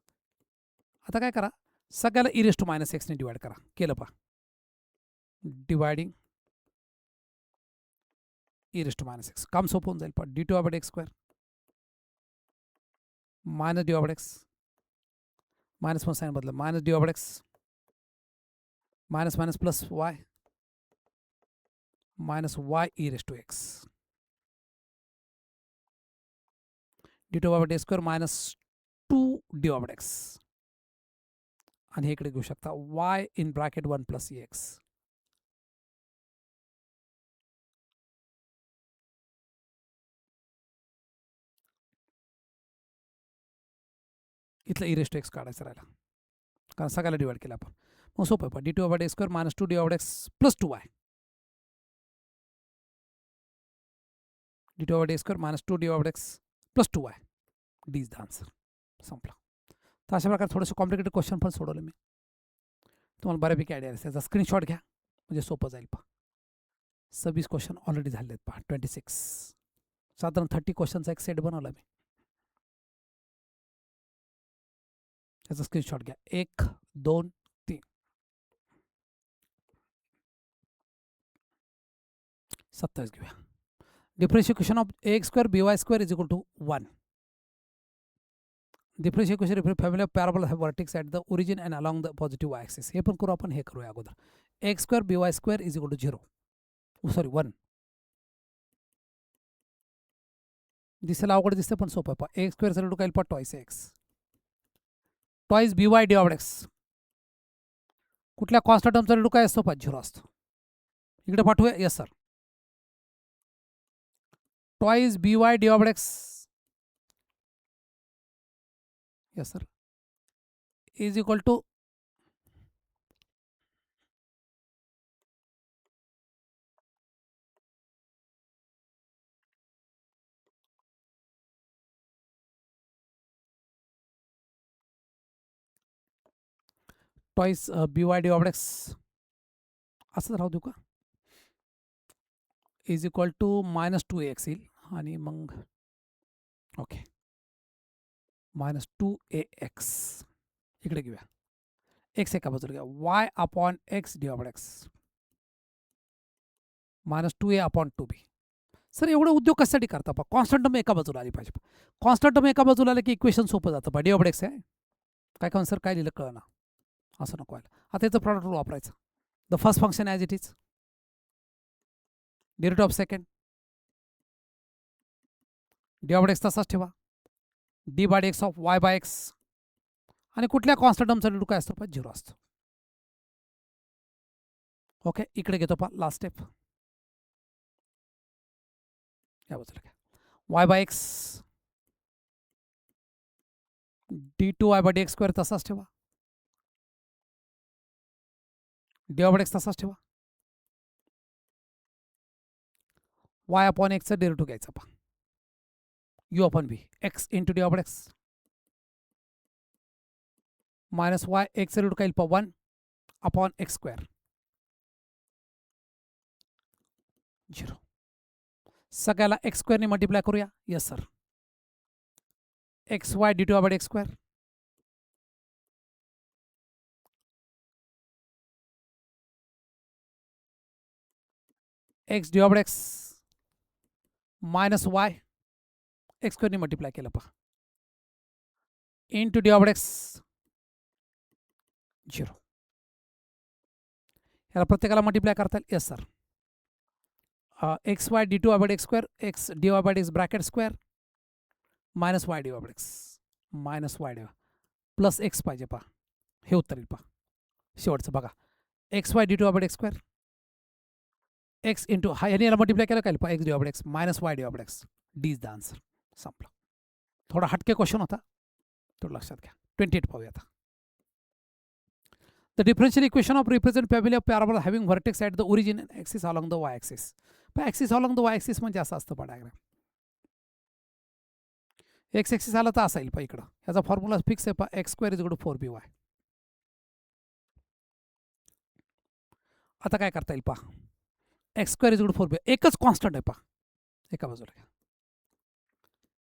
आता काय करा, सगळ्याला ई रेस टू मायनस एक्सने divide करा. केलं पहा, dividing e raise to minus x. काम सोपं होऊन जाईल पहा. d2 मायनस dy मायनस पण साइन बदला, minus dy minus minus plus y minus y e raise to x d2 minus 2 dy आणि हे इकडे घेऊ शकता y in bracket 1 plus x. इथलं ई रेस टू एक्स काढायचं राहिला, कारण सगळ्याला डिवाइड केलं आपण. मग सोपं आहे, d2 minus 2 dy plus 2y d2 minus 2 dy plus 2y D is the answer. संपला. तर अशा प्रकारे थोडंसं कॉम्प्लिकेटेड क्वेश्चन पण सोडवलं मी, तुम्हाला बऱ्यापैकी आयडिया आहे. त्याचा स्क्रीनशॉट घ्या म्हणजे सोपं जाईल पहा. 26 क्वेश्चन ऑलरेडी झाले आहेत पहा, 26. साधारण 30 क्वेश्चनचा एक सेट बनवला मी, त्याचा स्क्रीनशॉट घ्या. 1 2 3 27 घेऊया. Differentiation of ax² by² is equal to 1. Differentiation family of parabola have vertex at the origin and along the positive y axis. हे पण करू आपण, हे करूया अगोदर. ax² by² is equal to 0, sorry 1. दिसायला अवघड दिसतं पण सोपं आहे पहा. ax² चा काय पहा, twice x twice by dy कुठल्या कॉन्स्टंट टर्मचा रेडू काय असतो पहा, 0 असतो. इकडे पाठवूया. Yes sir. Twice by dy yes sir is equal to twice by dy असं राहू देऊ का, is equal to minus 2ax येईल आणि मग ओके मायनस 2ax इकडे घेऊया. एक्स एका बाजूला घ्या. y upon x dy minus 2a upon 2b. Sir एवढं उद्योग कशासाठी करता पहा, कॉन्स्टंट टर्म एका बाजूला आली पाहिजे. कॉन्स्टंट टर्म एका बाजूला आलं की इक्वेशन सोपं जातं पहा. dy आहे काय का सर, काय लिहिलं कळना, असं नको व्हायला. आता याचं प्रॉडक्ट रूल वापरायचं. The first function as it is, derivative of second dy तसाच ठेवा, d by x of y by x आणि कुठल्या कॉन्स्टंट टर्मचा डेरिव्हेटिव्ह काय असतो पण 0 असतो. ओके इकडे घेतो पहा लास्ट स्टेप, या बाजूला घ्या. y by x d2y bye dx² तसाच ठेवा, dy बाय एक्स तसाच ठेवा. y अपॉन एक्सचा डेरिव्हेटिव्ह घ्यायचा पहा, u upon v x into dy by x minus y एक्सचा डेरिव्हेटिव्ह काय येईल पहा 1 अपॉन x², 0. सगळ्याला x² ने मल्टिप्लाय करूया. Yes sir. xy d2 by dx² x dy by x minus y x² ने मल्टिप्लाय केलं पहा. Into d of x 0. याला प्रत्येकाला मल्टिप्लाय करता येईल. Yes sir. X y d two by x square x d y by x bracket square minus y d y by x minus y d plus x पाहिजे पहा. हे उत्तर येईल पहा शेवटचं बघा. X y d two by x square x into हा याने याला मल्टिप्लाय केलं काय पहा x d by x minus y d by x. D is the answer. संपलं. थोडा हटके क्वेश्चन होता तो लक्षात घ्या. 28 पाहूया आता. The differential equation of represent family of parabola having vertex at the origin and axis along the y-axis. पण axis along the y-axis म्हणजे असं असतं पहा डायग्राम. एक्स एक्सिस आला तर असा येईल पहा इकडं. ह्याचा फॉर्म्युला फिक्स आहे पहा x square is equal to 4by. आता काय करता येईल पहा. X square is equal to 4by एकच कॉन्स्टंट आहे पहा एका बाजूला.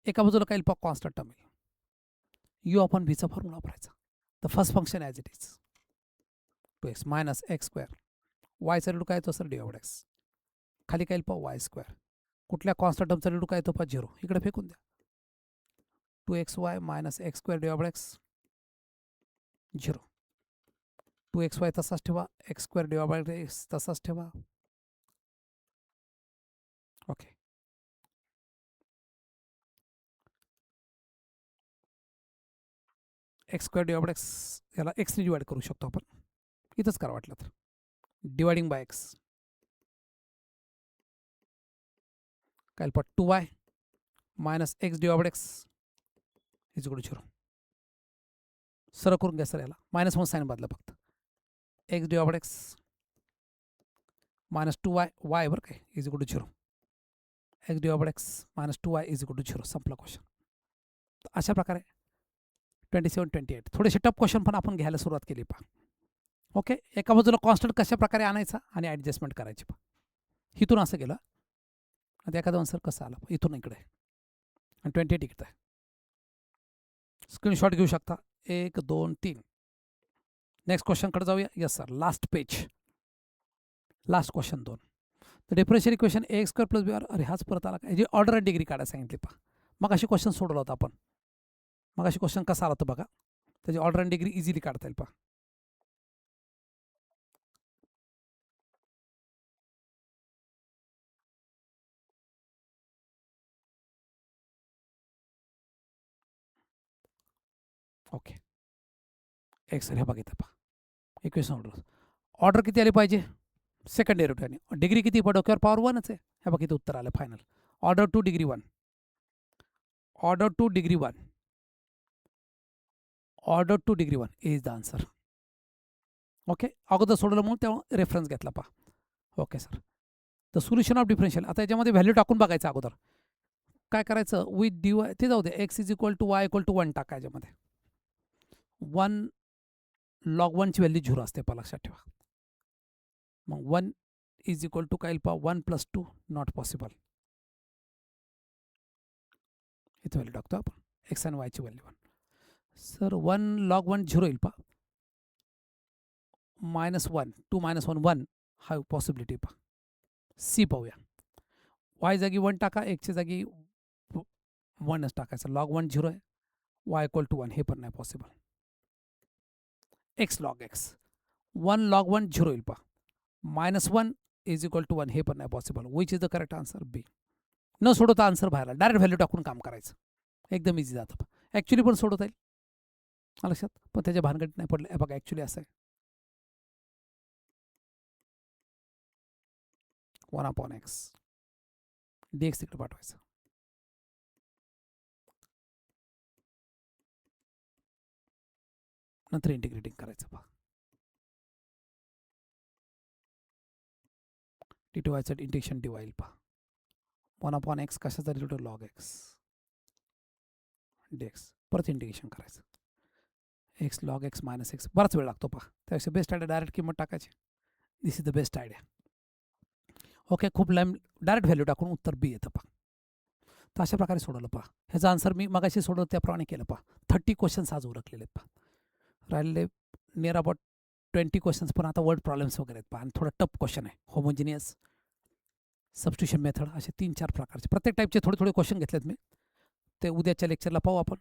एका बाजूला काय येईल पहा कॉन्स्टंट टर्म येईल. यू अपॉन व्हीचा फॉर्म्युला वापरायचा. The first function as it is 2x minus x square वायचा रेडू काय येतो सर डी ऑफ एक्स. खाली काय येईल पहा वाय स्क्वेअर. कुठल्या कॉन्स्टंट टर्मचा रेडू काय येतो पहा 0. इकडे फेकून द्या. 2xy minus x square D of x 0. 2xy तसाच ठेवा. X square D of x तसाच ठेवा. Okay. X square D of x याला एक्सने डिवाइड करू शकतो आपण. इथंच करा वाटलं तर. डिवायडिंग बाय एक्स काय पहा 2y minus x d of x is equal to 0. सरळ करून घ्या सर याला. मायनस 1 साईन बदला फक्त. X d of x minus 2y y बरं काय is equal to 0. X d of x minus 2y is equal to 0. संपला question. अशा प्रकारे 27, 28 थोडेसे टफ क्वेश्चन पण आपण घ्यायला सुरुवात केली पहा. ओके. एका बाजूला कॉन्स्टंट कशा प्रकारे आणायचा आणि ॲडजस्टमेंट करायची पहा. इथून असं गेलं आता एखादा आन्सर कसं आला इथून इकडे आणि 28 इकडे आहे. स्क्रीनशॉट घेऊ शकता. 1 2 3. नेक्स्ट क्वेश्चनकडे जाऊया. Yes sir. Last page. Last question 2. The differential equation a x square plus b r. अरे हाच परत आला. याची ऑर्डर अँड डिग्री काढायला सांगितली पहा. मग अशी क्वेश्चन सोडवला होता आपण. मग अशी क्वेश्चन कसा आला होता बघा. त्याची ऑर्डर अँड डिग्री इझिली काढता येईल पहा. ओके. एक्स हे बघितलं पहा. इक्वेशन ऑर्डर किती आली पाहिजे सेकंड डेरिव्हेटिव्ह. डिग्री किती डोक्यावर पॉवर 1च आहे. हे बघा किती उत्तर आलं final. Order two degree 1. Order two degree 1. Order two degree 1 is the answer. Okay. अगोदर सोडवलं म्हणून तेव्हा रेफरन्स घेतला पहा. Okay sir. The solution of differential. आता याच्यामध्ये व्हॅल्यू टाकून बघायचं अगोदर. काय करायचं विथ डी वाय ते जाऊ दे. X is equal to y equal to 1 टाका याच्यामध्ये. 1 लॉग 1ची व्हॅल्यू 0 असते पहा लक्षात ठेवा. मग 1 इज इक्वल टू काय पहा 1 + 2 नॉट पॉसिबल. इथे व्हॅल्यू टाकतो आपण एक्स आणि वायची व्हॅल्यू 1. सर 1 लॉग 1 0 येईल पहा. -1 2 - 1 1 हा पॉसिबिलिटी पहा. सी पाहूया. वाय जागी 1 टाका. एक्सच्या जागी 1च टाकायचं. लॉग 1 0 आहे. वाय इक्वल टू 1 हे पण नाही possible. X log x 1 log 1 0 येईल पहा. -1 इज इक्वल टू 1 हे पण नाही possible. Which is the correct answer b. न सोडवता आन्सर बाहेर डायरेक्ट व्हॅल्यू टाकून काम करायचं. एकदम इझी जातं. ॲक्च्युली पण सोडवता येईल लक्षात. पण त्याच्या भानगडीत नाही पडलं. हे बघा ॲक्च्युली असं आहे 1/x dx तिकडे पाठवायचं. नंतर इंटिग्रेटिंग करायचं पहा. टी2 वायचं इंटिग्रेशन डी वाईल पहा. 1/x कशाचा रिलेटिव्ह लॉग एक्स dx. परत इंटिग्रेशन करायचं. X log x minus x बराच वेळ लागतो पहा. त्यापेक्षा बेस्ट आयडिया डायरेक्ट किंमत टाकायची. This is the best idea. Okay. खूप लांब डायरेक्ट व्हॅल्यू टाकून उत्तर बी येतं पहा. तर अशा प्रकारे सोडवलं पहा. ह्याचा आन्सर मी मगाशी सोडवलं त्याप्रमाणे केलं पहा. 30 क्वेश्चन्स आज उरकलेले आहेत पहा. राहिलेले नियर अबाउट 20 क्वेश्चन्स पण आता वर्ड प्रॉब्लेम्स वगैरे आहेत पहा. आणि थोडं टफ क्वेश्चन आहे. होमोजिनियस सबस्टिट्यूशन मेथड असे 3-4 प्रकारचे प्रत्येक टाईपचे थोडे थोडे क्वेश्चन घेतलेत मी. ते उद्याच्या लेक्चरला पाहू आपण.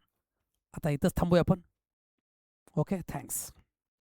आता इथंच थांबूया आपण. Okay, thanks.